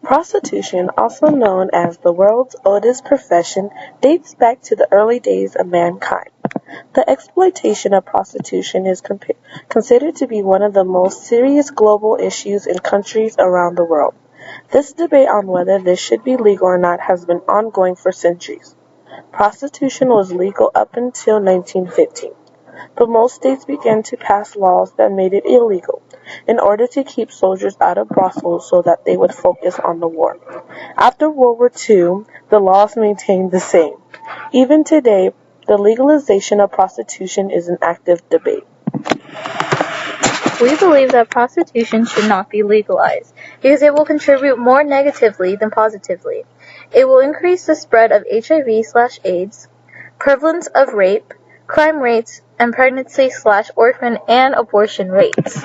Prostitution, also known as the world's oldest profession, dates back to the early days of mankind. The exploitation of prostitution is considered to be one of the most serious global issues in countries around the world. This debate on whether this should be legal or not has been ongoing for centuries. Prostitution was legal up until 1915, but most states began to pass laws that made it illegal in order to keep soldiers out of brothels so that they would focus on the war. After World War II, the laws maintained the same. Even today, the legalization of prostitution is an active debate. We believe that prostitution should not be legalized because it will contribute more negatively than positively. It will increase the spread of HIV/AIDS, prevalence of rape, crime rates, and pregnancy/orphan and abortion rates.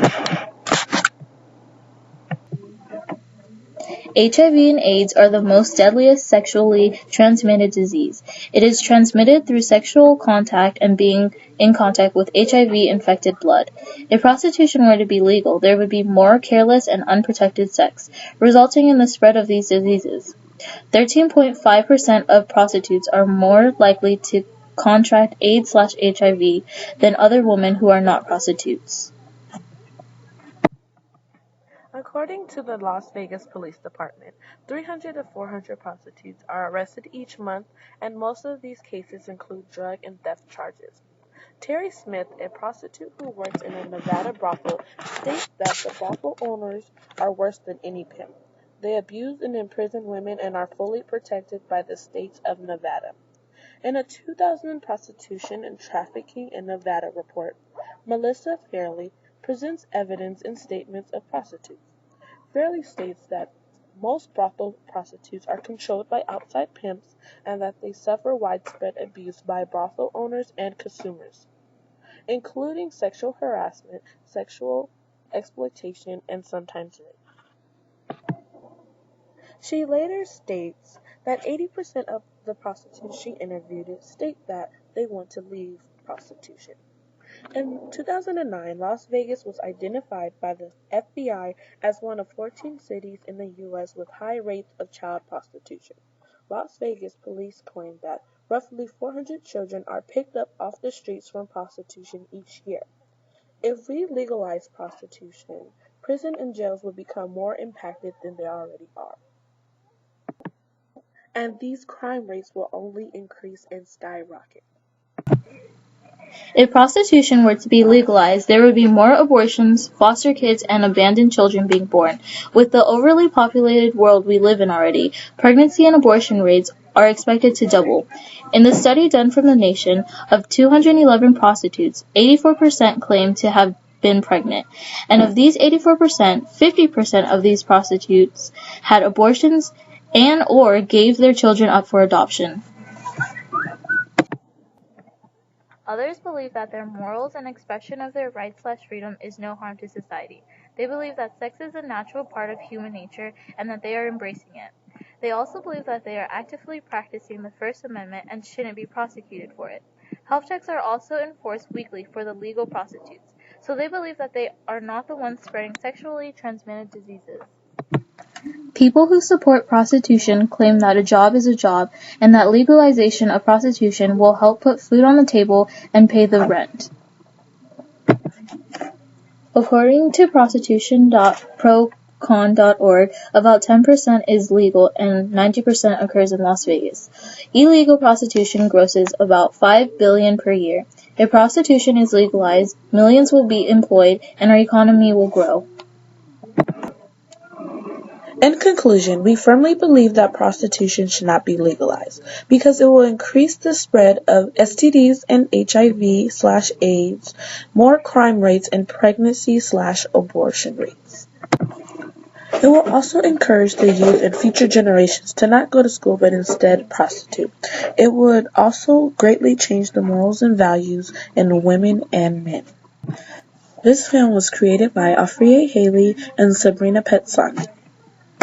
HIV and AIDS are the most deadliest sexually transmitted disease. It is transmitted through sexual contact and being in contact with HIV-infected blood. If prostitution were to be legal, there would be more careless and unprotected sex, resulting in the spread of these diseases. 13.5% of prostitutes are more likely to contract AIDS/HIV than other women who are not prostitutes. According to the Las Vegas Police Department, 300 to 400 prostitutes are arrested each month, and most of these cases include drug and theft charges. Terry Smith, a prostitute who works in a Nevada brothel, states that the brothel owners are worse than any pimp. They abuse and imprison women and are fully protected by the state of Nevada. In a 2000 Prostitution and Trafficking in Nevada report, Melissa Fairley presents evidence and statements of prostitutes. Fairley states that most brothel prostitutes are controlled by outside pimps and that they suffer widespread abuse by brothel owners and consumers, including sexual harassment, sexual exploitation, and sometimes rape. She later states that 80% of the prostitutes she interviewed state that they want to leave prostitution. In 2009, Las Vegas was identified by the FBI as one of 14 cities in the U.S. with high rates of child prostitution. Las Vegas police claim that roughly 400 children are picked up off the streets from prostitution each year. If we legalize prostitution, prison and jails will become more impacted than they already are. And these crime rates will only increase and skyrocket. If prostitution were to be legalized, there would be more abortions, foster kids, and abandoned children being born. With the overly populated world we live in already, pregnancy and abortion rates are expected to double. In the study done from the nation, of 211 prostitutes, 84% claimed to have been pregnant. And of these 84%, 50% of these prostitutes had abortions and or gave their children up for adoption. Others believe that their morals and expression of their rights/freedom is no harm to society. They believe that sex is a natural part of human nature and that they are embracing it. They also believe that they are actively practicing the First Amendment and shouldn't be prosecuted for it. Health checks are also enforced weekly for the legal prostitutes, so they believe that they are not the ones spreading sexually transmitted diseases. People who support prostitution claim that a job is a job and that legalization of prostitution will help put food on the table and pay the rent. According to prostitution.procon.org, about 10% is legal and 90% occurs in Las Vegas. Illegal prostitution grosses about $5 billion per year. If prostitution is legalized, millions will be employed and our economy will grow. In conclusion, we firmly believe that prostitution should not be legalized because it will increase the spread of STDs and HIV/AIDS, more crime rates, and pregnancy/abortion rates. It will also encourage the youth and future generations to not go to school but instead prostitute. It would also greatly change the morals and values in women and men. This film was created by Afriye Haley and Sabrina Petzani.